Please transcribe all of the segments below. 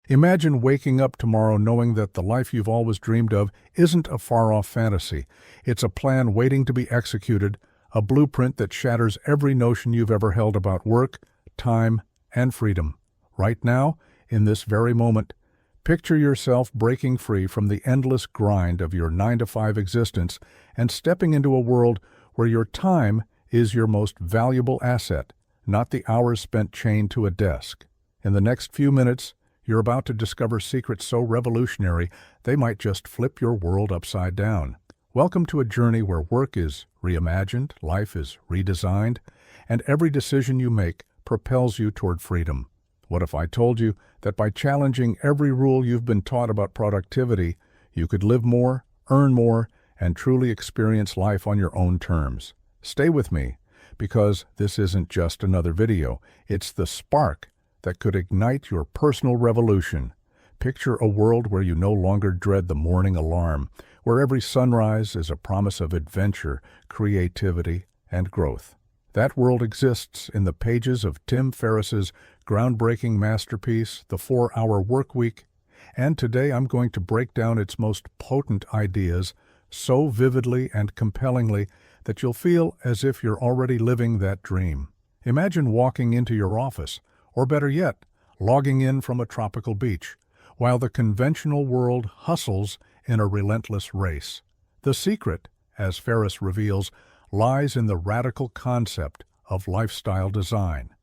Imagine waking up tomorrow knowing that the life you've always dreamed of isn't a far-off fantasy. It's a plan waiting to be executed, a blueprint that shatters every notion you've ever held about work, time, and freedom. Right now, in this very moment, picture yourself breaking free from the endless grind of your 9-to-5 existence and stepping into a world where your time is your most valuable asset, not the hours spent chained to a desk. In the next few minutes, you're about to discover secrets so revolutionary they might just flip your world upside down. Welcome to a journey where work is reimagined, life is redesigned, and every decision you make propels you toward freedom. What if I told you that by challenging every rule you've been taught about productivity, you could live more, earn more, and truly experience life on your own terms? Stay with me, because this isn't just another video. It's the spark that could ignite your personal revolution. Picture a world where you no longer dread the morning alarm, where every sunrise is a promise of adventure, creativity, and growth. That world exists in the pages of Tim Ferriss's groundbreaking masterpiece, The 4-Hour Workweek, and today I'm going to break down its most potent ideas so vividly and compellingly that you'll feel as if you're already living that dream. Imagine walking into your office, or better yet, logging in from a tropical beach, while the conventional world hustles in a relentless race. The secret, as Ferriss reveals, lies in the radical concept of lifestyle design.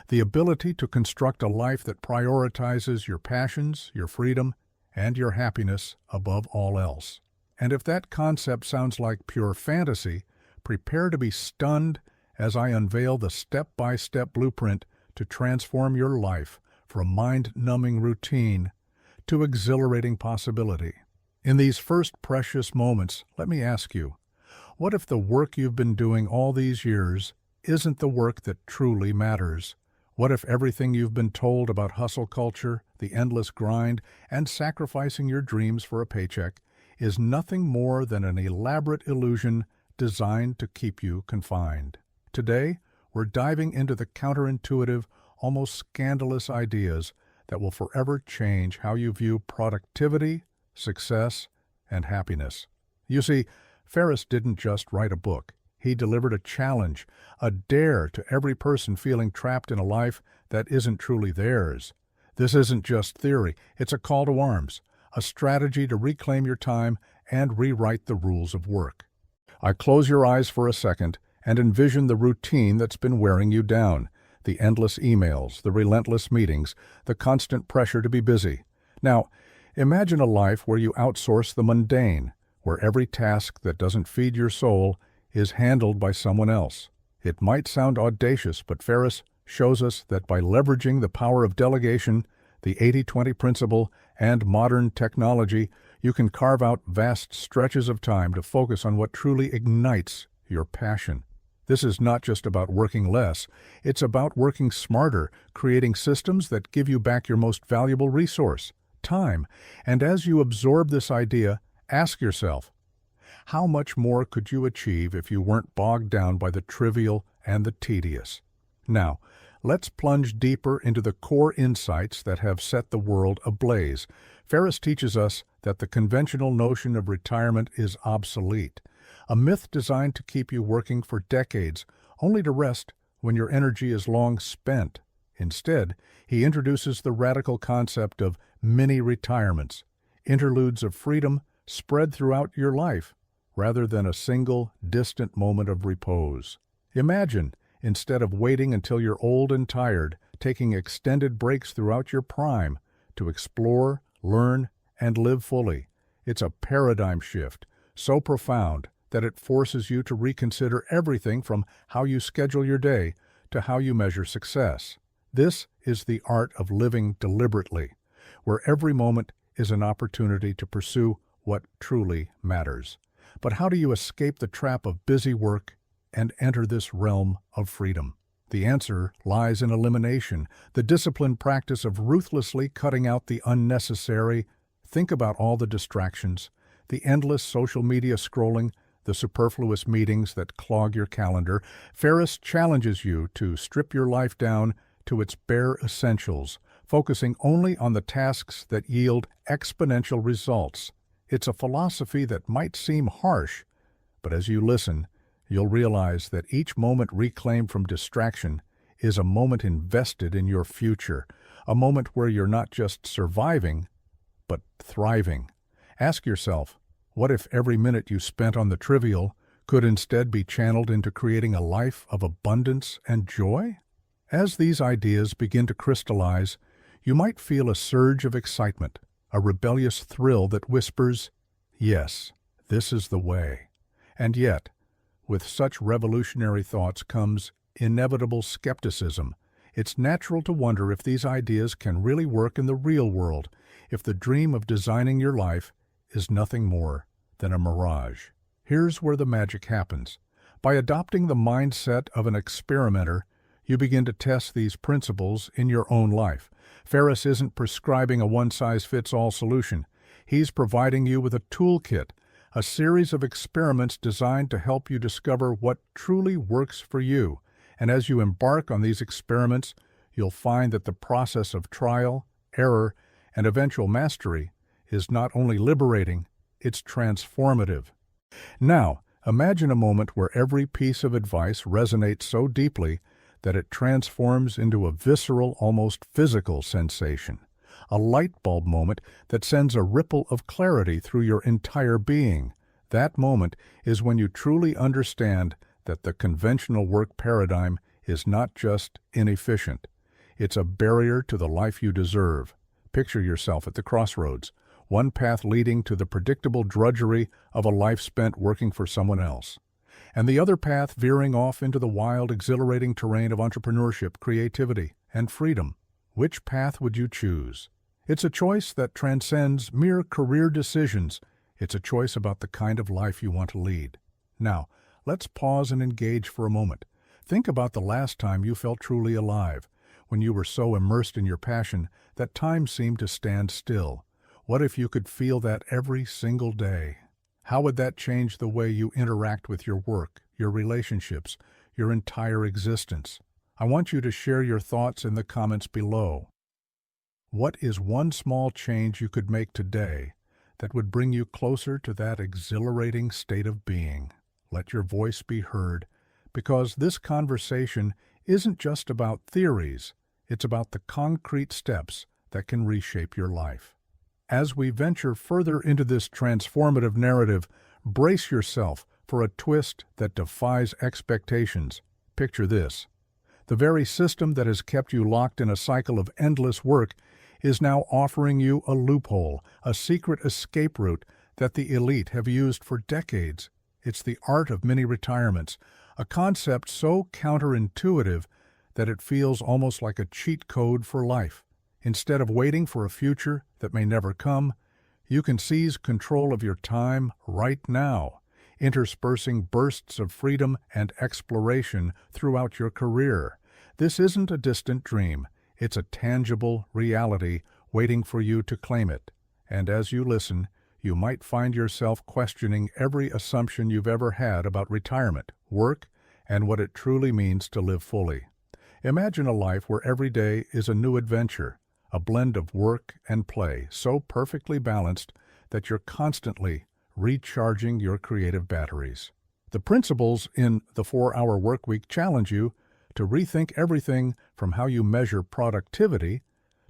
The ability to construct a life that prioritizes your passions, your freedom, and your happiness above all else. And if that concept sounds like pure fantasy, prepare to be stunned as I unveil the step-by-step blueprint to transform your life from mind-numbing routine to exhilarating possibility. In these first precious moments, let me ask you, what if the work you've been doing all these years isn't the work that truly matters? What if everything you've been told about hustle culture, the endless grind, and sacrificing your dreams for a paycheck is nothing more than an elaborate illusion designed to keep you confined? Today, we're diving into the counterintuitive, almost scandalous ideas that will forever change how you view productivity, success, and happiness. You see, Ferriss didn't just write a book. He delivered a challenge, a dare to every person feeling trapped in a life that isn't truly theirs. This isn't just theory, it's a call to arms, a strategy to reclaim your time and rewrite the rules of work. Close your eyes for a second and envision the routine that's been wearing you down, the endless emails, the relentless meetings, the constant pressure to be busy. Now, imagine a life where you outsource the mundane, where every task that doesn't feed your soul is handled by someone else. It might sound audacious, but Ferriss shows us that by leveraging the power of delegation, the 80-20 principle, and modern technology, you can carve out vast stretches of time to focus on what truly ignites your passion. This is not just about working less, it's about working smarter, creating systems that give you back your most valuable resource, time. And as you absorb this idea, ask yourself, how much more could you achieve if you weren't bogged down by the trivial and the tedious? Now, let's plunge deeper into the core insights that have set the world ablaze. Ferriss teaches us that the conventional notion of retirement is obsolete, a myth designed to keep you working for decades, only to rest when your energy is long spent. Instead, he introduces the radical concept of mini-retirements, interludes of freedom spread throughout your life, rather than a single, distant moment of repose. Imagine, instead of waiting until you're old and tired, taking extended breaks throughout your prime to explore, learn, and live fully. It's a paradigm shift, so profound that it forces you to reconsider everything from how you schedule your day to how you measure success. This is the art of living deliberately, where every moment is an opportunity to pursue what truly matters. But how do you escape the trap of busy work and enter this realm of freedom? The answer lies in elimination, the disciplined practice of ruthlessly cutting out the unnecessary. Think about all the distractions, the endless social media scrolling, the superfluous meetings that clog your calendar. Ferriss challenges you to strip your life down to its bare essentials. focusing only on the tasks that yield exponential results. It's a philosophy that might seem harsh, but as you listen, you'll realize that each moment reclaimed from distraction is a moment invested in your future, a moment where you're not just surviving, but thriving. Ask yourself, what if every minute you spent on the trivial could instead be channeled into creating a life of abundance and joy? As these ideas begin to crystallize, you might feel a surge of excitement, a rebellious thrill that whispers, "Yes, this is the way." And yet, with such revolutionary thoughts comes inevitable skepticism. It's natural to wonder if these ideas can really work in the real world, if the dream of designing your life is nothing more than a mirage. Here's where the magic happens. By adopting the mindset of an experimenter, you begin to test these principles in your own life. Ferriss isn't prescribing a one-size-fits-all solution. He's providing you with a toolkit, a series of experiments designed to help you discover what truly works for you. And as you embark on these experiments, you'll find that the process of trial, error, and eventual mastery is not only liberating, it's transformative. Now, imagine a moment where every piece of advice resonates so deeply that it transforms into a visceral, almost physical sensation, a light bulb moment that sends a ripple of clarity through your entire being. That moment is when you truly understand that the conventional work paradigm is not just inefficient, it's a barrier to the life you deserve. Picture yourself at the crossroads, one path leading to the predictable drudgery of a life spent working for someone else, and the other path veering off into the wild, exhilarating terrain of entrepreneurship, creativity, and freedom. Which path would you choose? It's a choice that transcends mere career decisions. It's a choice about the kind of life you want to lead. Now, let's pause and engage for a moment. Think about the last time you felt truly alive, when you were so immersed in your passion that time seemed to stand still. What if you could feel that every single day? How would that change the way you interact with your work, your relationships, your entire existence? I want you to share your thoughts in the comments below. What is one small change you could make today that would bring you closer to that exhilarating state of being? Let your voice be heard, because this conversation isn't just about theories, it's about the concrete steps that can reshape your life. As we venture further into this transformative narrative, brace yourself for a twist that defies expectations. Picture this. The very system that has kept you locked in a cycle of endless work is now offering you a loophole, a secret escape route that the elite have used for decades. It's the art of mini retirements, a concept so counterintuitive that it feels almost like a cheat code for life. Instead of waiting for a future that may never come, you can seize control of your time right now, interspersing bursts of freedom and exploration throughout your career. This isn't a distant dream, it's a tangible reality waiting for you to claim it. And as you listen, you might find yourself questioning every assumption you've ever had about retirement, work, and what it truly means to live fully. Imagine a life where every day is a new adventure, a blend of work and play, so perfectly balanced that you're constantly recharging your creative batteries. The principles in the 4-Hour Workweek challenge you to rethink everything from how you measure productivity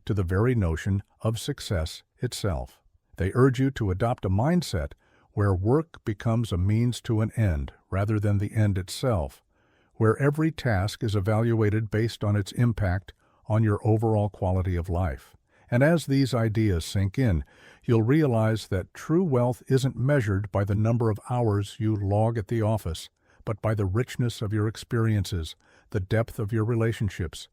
to the very notion of success itself. They urge you to adopt a mindset where work becomes a means to an end rather than the end itself, where every task is evaluated based on its impact on your overall quality of life. And as these ideas sink in, you'll realize that true wealth isn't measured by the number of hours you log at the office, but by the richness of your experiences, the depth of your relationships,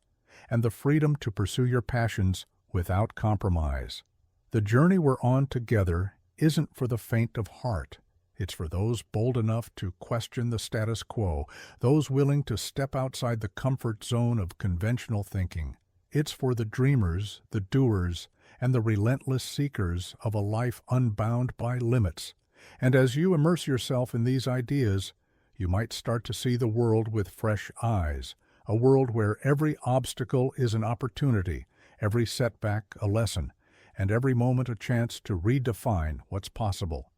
and the freedom to pursue your passions without compromise. The journey we're on together isn't for the faint of heart. It's for those bold enough to question the status quo, those willing to step outside the comfort zone of conventional thinking. It's for the dreamers, the doers, and the relentless seekers of a life unbound by limits. And as you immerse yourself in these ideas, you might start to see the world with fresh eyes, a world where every obstacle is an opportunity, every setback a lesson, and every moment a chance to redefine what's possible.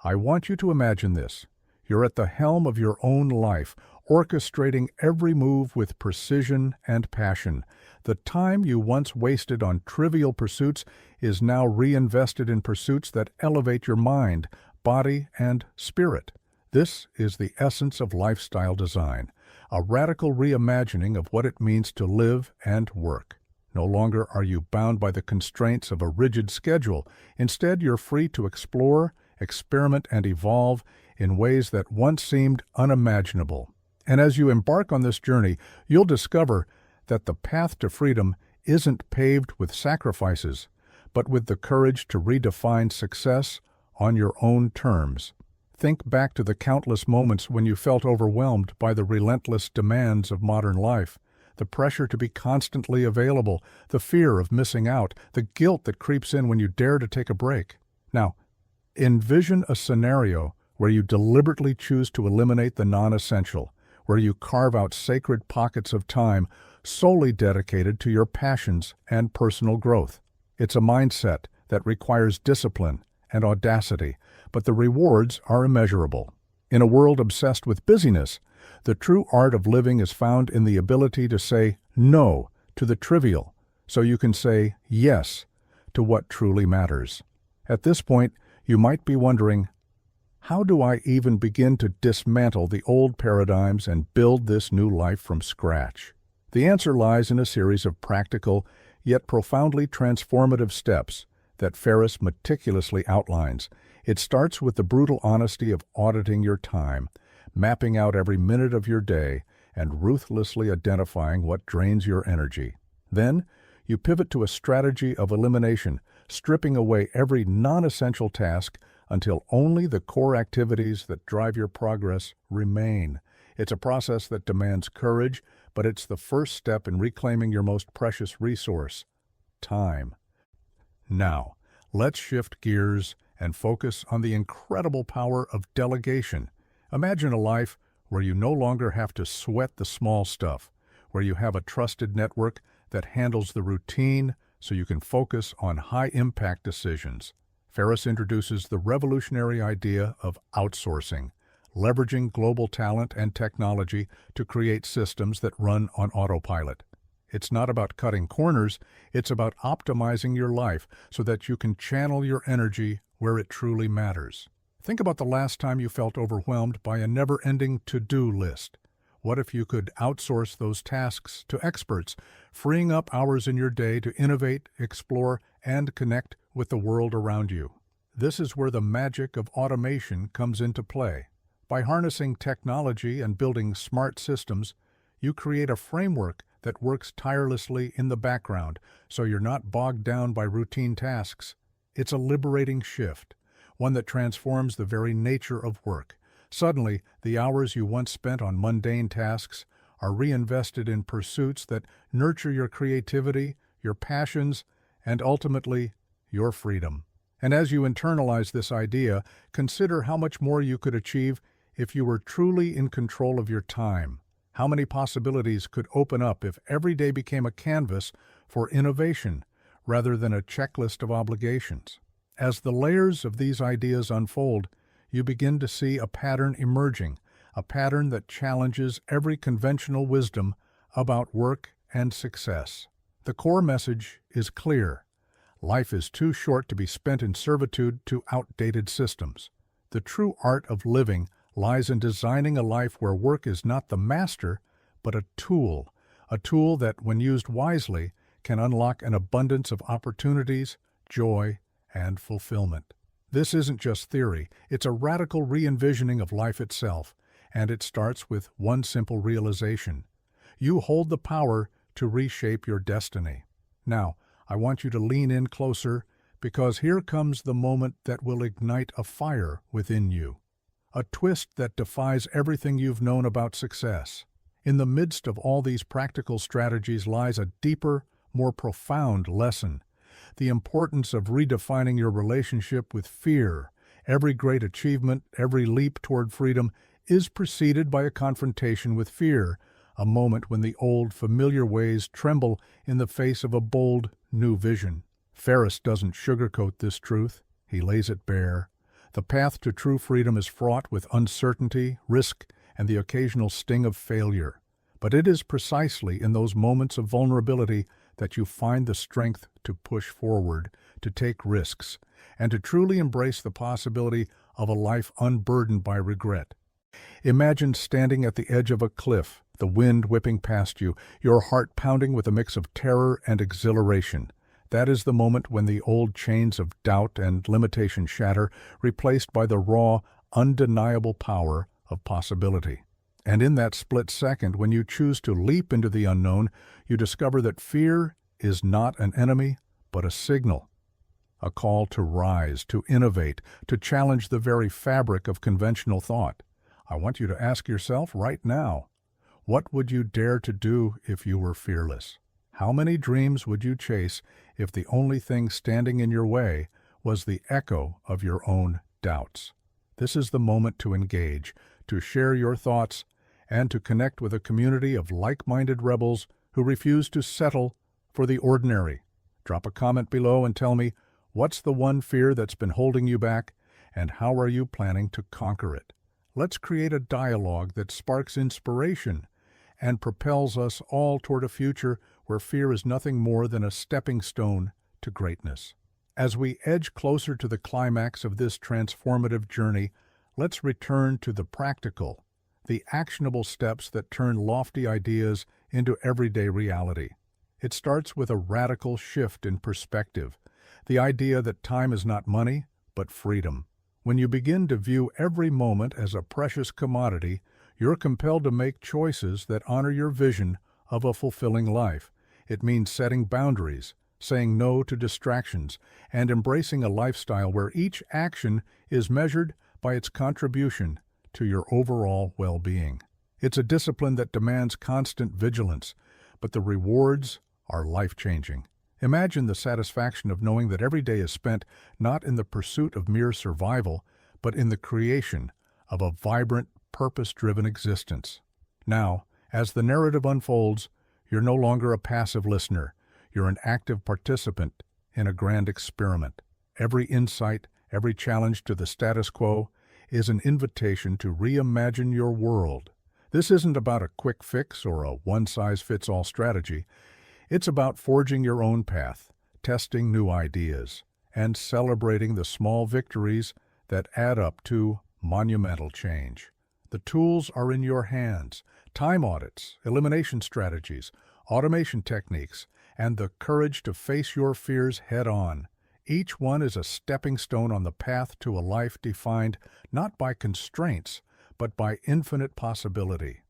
I want you to imagine this. You're at the helm of your own life, orchestrating every move with precision and passion. The time you once wasted on trivial pursuits is now reinvested in pursuits that elevate your mind, body, and spirit. This is the essence of lifestyle design, a radical reimagining of what it means to live and work. No longer are you bound by the constraints of a rigid schedule. Instead, you're free to explore, experiment, and evolve in ways that once seemed unimaginable. And as you embark on this journey, you'll discover that the path to freedom isn't paved with sacrifices, but with the courage to redefine success on your own terms. Think back to the countless moments when you felt overwhelmed by the relentless demands of modern life, the pressure to be constantly available, the fear of missing out, the guilt that creeps in when you dare to take a break. Now, envision a scenario where you deliberately choose to eliminate the non-essential, where you carve out sacred pockets of time solely dedicated to your passions and personal growth. It's a mindset that requires discipline and audacity, but the rewards are immeasurable. In a world obsessed with busyness, the true art of living is found in the ability to say no to the trivial, so you can say yes to what truly matters. At this point, you might be wondering, how do I even begin to dismantle the old paradigms and build this new life from scratch? The answer lies in a series of practical, yet profoundly transformative steps that Ferriss meticulously outlines. It starts with the brutal honesty of auditing your time, mapping out every minute of your day, and ruthlessly identifying what drains your energy. Then, you pivot to a strategy of elimination, stripping away every non-essential task until only the core activities that drive your progress remain. It's a process that demands courage, but it's the first step in reclaiming your most precious resource, time. Now, let's shift gears and focus on the incredible power of delegation. Imagine a life where you no longer have to sweat the small stuff, where you have a trusted network that handles the routine so you can focus on high-impact decisions. Ferriss introduces the revolutionary idea of outsourcing, leveraging global talent and technology to create systems that run on autopilot. It's not about cutting corners, it's about optimizing your life so that you can channel your energy where it truly matters. Think about the last time you felt overwhelmed by a never-ending to-do list. What if you could outsource those tasks to experts, freeing up hours in your day to innovate, explore, and connect with the world around you? This is where the magic of automation comes into play. By harnessing technology and building smart systems, you create a framework that works tirelessly in the background, so you're not bogged down by routine tasks. It's a liberating shift, one that transforms the very nature of work. Suddenly, the hours you once spent on mundane tasks are reinvested in pursuits that nurture your creativity, your passions, and ultimately, your freedom. And as you internalize this idea, consider how much more you could achieve if you were truly in control of your time. How many possibilities could open up if every day became a canvas for innovation rather than a checklist of obligations? As the layers of these ideas unfold, you begin to see a pattern emerging, a pattern that challenges every conventional wisdom about work and success. The core message is clear. Life is too short to be spent in servitude to outdated systems. The true art of living lies in designing a life where work is not the master, but a tool that, when used wisely, can unlock an abundance of opportunities, joy, and fulfillment. This isn't just theory, it's a radical re-envisioning of life itself, and it starts with one simple realization. You hold the power to reshape your destiny. Now, I want you to lean in closer, because here comes the moment that will ignite a fire within you. A twist that defies everything you've known about success. In the midst of all these practical strategies lies a deeper, more profound lesson. The importance of redefining your relationship with fear. Every great achievement, every leap toward freedom is preceded by a confrontation with fear, a moment when the old, familiar ways tremble in the face of a bold, new vision. Ferriss doesn't sugarcoat this truth. He lays it bare. The path to true freedom is fraught with uncertainty, risk, and the occasional sting of failure. But it is precisely in those moments of vulnerability that you find the strength to push forward, to take risks, and to truly embrace the possibility of a life unburdened by regret. Imagine standing at the edge of a cliff, the wind whipping past you, your heart pounding with a mix of terror and exhilaration. That is the moment when the old chains of doubt and limitation shatter, replaced by the raw, undeniable power of possibility. And in that split second, when you choose to leap into the unknown, you discover that fear is not an enemy, but a signal. A call to rise, to innovate, to challenge the very fabric of conventional thought. I want you to ask yourself right now, what would you dare to do if you were fearless? How many dreams would you chase if the only thing standing in your way was the echo of your own doubts? This is the moment to engage, to share your thoughts, and to connect with a community of like-minded rebels who refuse to settle for the ordinary. Drop a comment below and tell me, what's the one fear that's been holding you back, and how are you planning to conquer it? Let's create a dialogue that sparks inspiration and propels us all toward a future where fear is nothing more than a stepping stone to greatness. As we edge closer to the climax of this transformative journey, let's return to the practical, the actionable steps that turn lofty ideas into everyday reality. It starts with a radical shift in perspective, the idea that time is not money, but freedom. When you begin to view every moment as a precious commodity, you're compelled to make choices that honor your vision of a fulfilling life. It means setting boundaries, saying no to distractions, and embracing a lifestyle where each action is measured by its contribution to your overall well-being. It's a discipline that demands constant vigilance, but the rewards are life-changing. Imagine the satisfaction of knowing that every day is spent not in the pursuit of mere survival, but in the creation of a vibrant, purpose-driven existence. Now, as the narrative unfolds, you're no longer a passive listener. You're an active participant in a grand experiment. Every insight, every challenge to the status quo is an invitation to reimagine your world. This isn't about a quick fix or a one-size-fits-all strategy. It's about forging your own path, testing new ideas, and celebrating the small victories that add up to monumental change. The tools are in your hands: time audits, elimination strategies, automation techniques, and the courage to face your fears head-on. Each one is a stepping stone on the path to a life defined not by constraints, but by infinite possibility.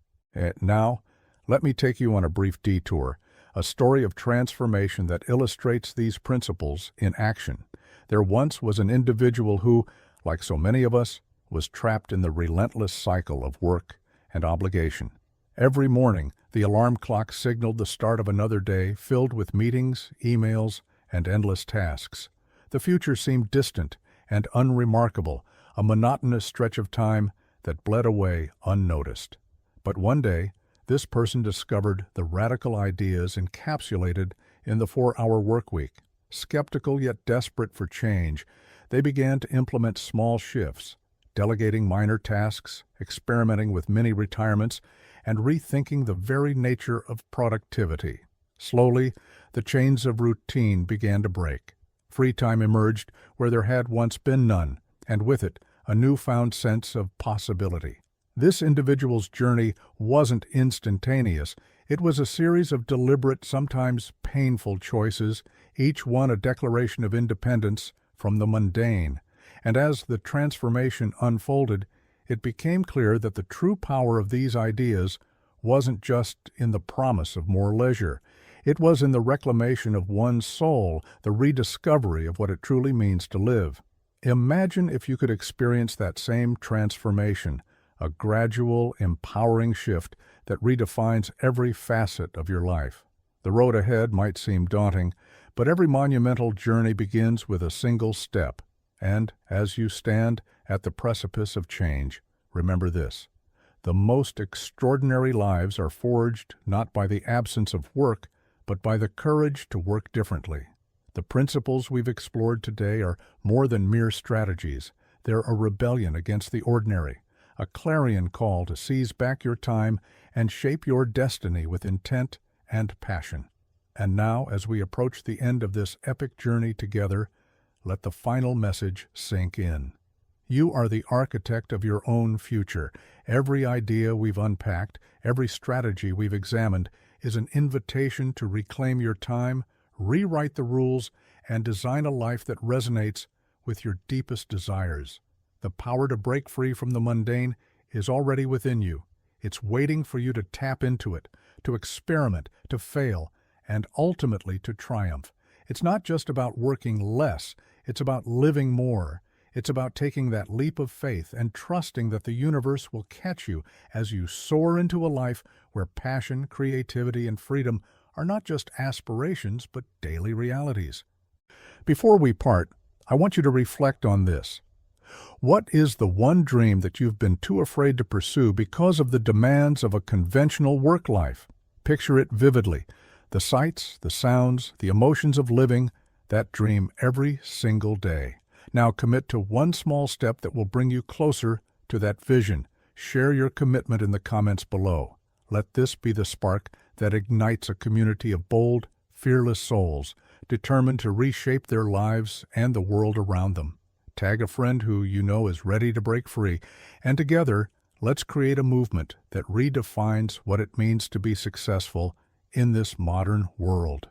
Now, let me take you on a brief detour, a story of transformation that illustrates these principles in action. There once was an individual who, like so many of us, was trapped in the relentless cycle of work and obligation. Every morning, the alarm clock signaled the start of another day filled with meetings, emails, and endless tasks. The future seemed distant and unremarkable, a monotonous stretch of time that bled away unnoticed. But one day, this person discovered the radical ideas encapsulated in the 4-hour workweek. Skeptical yet desperate for change, they began to implement small shifts, delegating minor tasks, experimenting with mini-retirements, and rethinking the very nature of productivity. Slowly, the chains of routine began to break. Free time emerged where there had once been none, and with it, a newfound sense of possibility. This individual's journey wasn't instantaneous. It was a series of deliberate, sometimes painful choices, each one a declaration of independence from the mundane. And as the transformation unfolded, it became clear that the true power of these ideas wasn't just in the promise of more leisure. It was in the reclamation of one's soul, the rediscovery of what it truly means to live. Imagine if you could experience that same transformation, a gradual, empowering shift that redefines every facet of your life. The road ahead might seem daunting, but every monumental journey begins with a single step. And as you stand at the precipice of change, remember this: The most extraordinary lives are forged not by the absence of work, but by the courage to work differently. The principles we've explored today are more than mere strategies. They're a rebellion against the ordinary, a clarion call to seize back your time and shape your destiny with intent and passion. And now, as we approach the end of this epic journey together, let the final message sink in. You are the architect of your own future. Every idea we've unpacked, every strategy we've examined, is an invitation to reclaim your time, rewrite the rules, and design a life that resonates with your deepest desires. The power to break free from the mundane is already within you. It's waiting for you to tap into it, to experiment, to fail, and ultimately to triumph. It's not just about working less, it's about living more. It's about taking that leap of faith and trusting that the universe will catch you as you soar into a life where passion, creativity, and freedom are not just aspirations, but daily realities. Before we part, I want you to reflect on this. What is the one dream that you've been too afraid to pursue because of the demands of a conventional work life? Picture it vividly. The sights, the sounds, the emotions of living that dream every single day. Now commit to one small step that will bring you closer to that vision. Share your commitment in the comments below. Let this be the spark that ignites a community of bold, fearless souls, determined to reshape their lives and the world around them. Tag a friend who you know is ready to break free, and together, let's create a movement that redefines what it means to be successful in this modern world.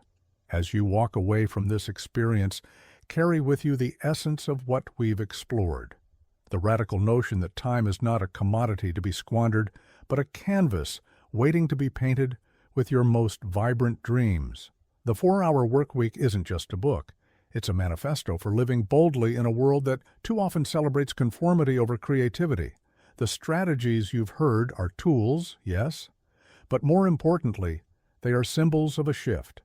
As you walk away from this experience, carry with you the essence of what we've explored. The radical notion that time is not a commodity to be squandered, but a canvas waiting to be painted with your most vibrant dreams. The 4-Hour Workweek isn't just a book. It's a manifesto for living boldly in a world that too often celebrates conformity over creativity. The strategies you've heard are tools, yes, but more importantly, they are symbols of a shift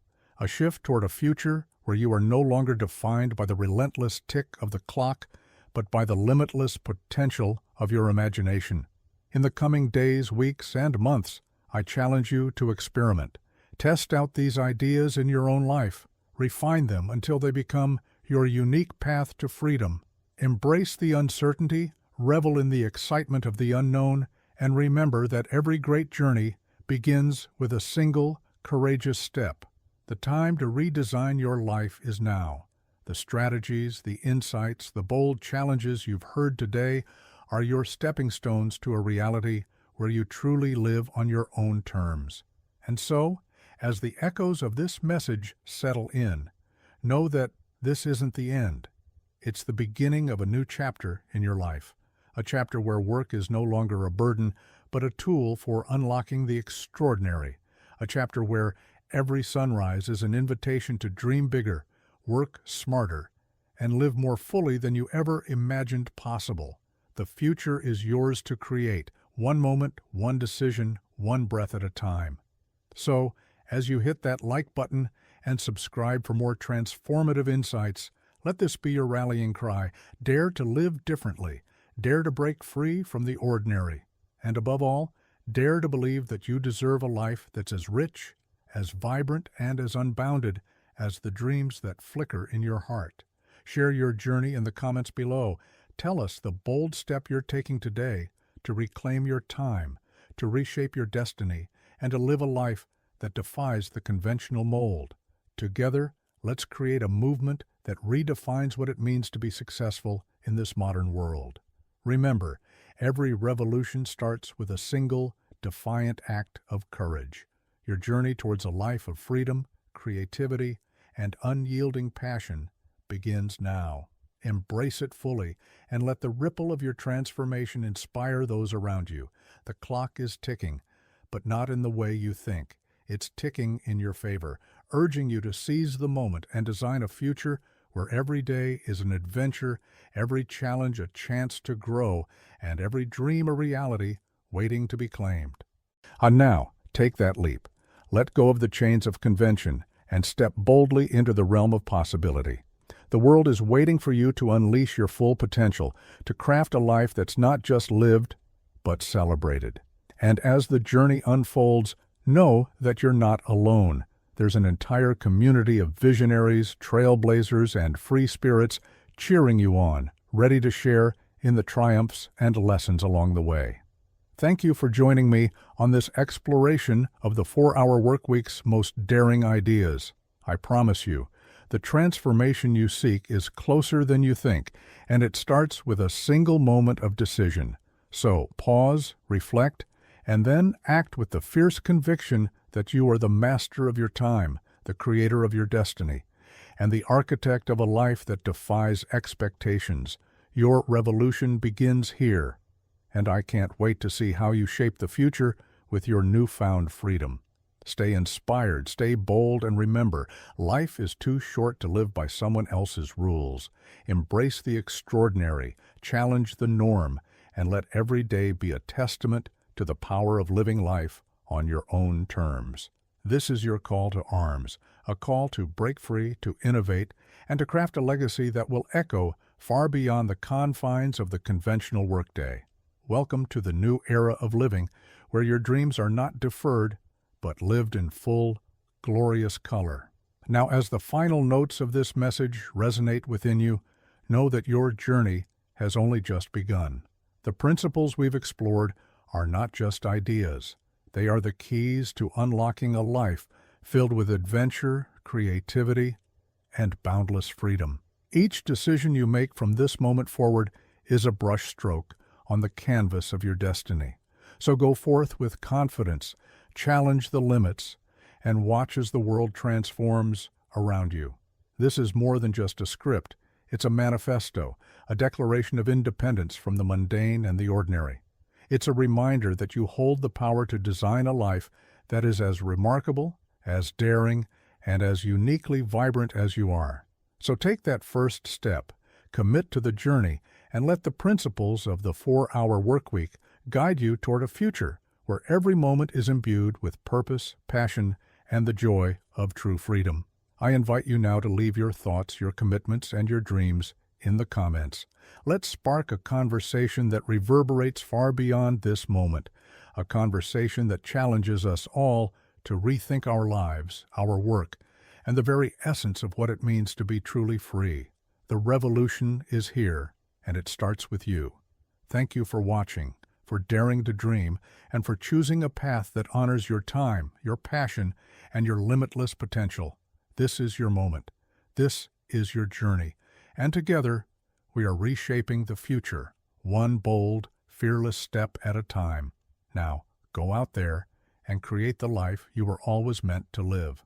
toward a future where you are no longer defined by the relentless tick of the clock, but by the limitless potential of your imagination. In the coming days, weeks, and months, I challenge you to experiment. Test out these ideas in your own life. Refine them until they become your unique path to freedom. Embrace the uncertainty, revel in the excitement of the unknown, and remember that every great journey begins with a single, courageous step. The time to redesign your life is now. The strategies, the insights, the bold challenges you've heard today are your stepping stones to a reality where you truly live on your own terms. And so, as the echoes of this message settle in, know that this isn't the end. It's the beginning of a new chapter in your life, a chapter where work is no longer a burden, but a tool for unlocking the extraordinary, a chapter where every sunrise is an invitation to dream bigger, work smarter, and live more fully than you ever imagined possible. The future is yours to create, one moment, one decision, one breath at a time. So, as you hit that like button and subscribe for more transformative insights, let this be your rallying cry. Dare to live differently. Dare to break free from the ordinary. And above all, dare to believe that you deserve a life that's as rich, as vibrant, and as unbounded as the dreams that flicker in your heart. Share your journey in the comments below. Tell us the bold step you're taking today to reclaim your time, to reshape your destiny, and to live a life that defies the conventional mold. Together, let's create a movement that redefines what it means to be successful in this modern world. Remember, every revolution starts with a single, defiant act of courage. Your journey towards a life of freedom, creativity, and unyielding passion begins now. Embrace it fully and let the ripple of your transformation inspire those around you. The clock is ticking, but not in the way you think. It's ticking in your favor, urging you to seize the moment and design a future where every day is an adventure, every challenge a chance to grow, and every dream a reality waiting to be claimed. And now, take that leap. Let go of the chains of convention and step boldly into the realm of possibility. The world is waiting for you to unleash your full potential, to craft a life that's not just lived, but celebrated. And as the journey unfolds, know that you're not alone. There's an entire community of visionaries, trailblazers, and free spirits cheering you on, ready to share in the triumphs and lessons along the way. Thank you for joining me on this exploration of the 4-Hour Workweek's most daring ideas. I promise you, the transformation you seek is closer than you think, and it starts with a single moment of decision. So pause, reflect, and then act with the fierce conviction that you are the master of your time, the creator of your destiny, and the architect of a life that defies expectations. Your revolution begins here, and I can't wait to see how you shape the future with your newfound freedom. Stay inspired, stay bold, and remember, life is too short to live by someone else's rules. Embrace the extraordinary, challenge the norm, and let every day be a testament to the power of living life on your own terms. This is your call to arms, a call to break free, to innovate, and to craft a legacy that will echo far beyond the confines of the conventional workday. Welcome to the new era of living, where your dreams are not deferred, but lived in full, glorious color. Now, as the final notes of this message resonate within you, know that your journey has only just begun. The principles we've explored are not just ideas. They are the keys to unlocking a life filled with adventure, creativity, and boundless freedom. Each decision you make from this moment forward is a brushstroke on the canvas of your destiny. So go forth with confidence, challenge the limits, and watch as the world transforms around you. This is more than just a script. It's a manifesto, a declaration of independence from the mundane and the ordinary. It's a reminder that you hold the power to design a life that is as remarkable, as daring, and as uniquely vibrant as you are. So take that first step, commit to the journey, and let the principles of the 4-Hour Workweek guide you toward a future where every moment is imbued with purpose, passion, and the joy of true freedom. I invite you now to leave your thoughts, your commitments, and your dreams in the comments. Let's spark a conversation that reverberates far beyond this moment, a conversation that challenges us all to rethink our lives, our work, and the very essence of what it means to be truly free. The revolution is here, and it starts with you. Thank you for watching, for daring to dream, and for choosing a path that honors your time, your passion, and your limitless potential. This is your moment. This is your journey. And together, we are reshaping the future, one bold, fearless step at a time. Now, go out there and create the life you were always meant to live.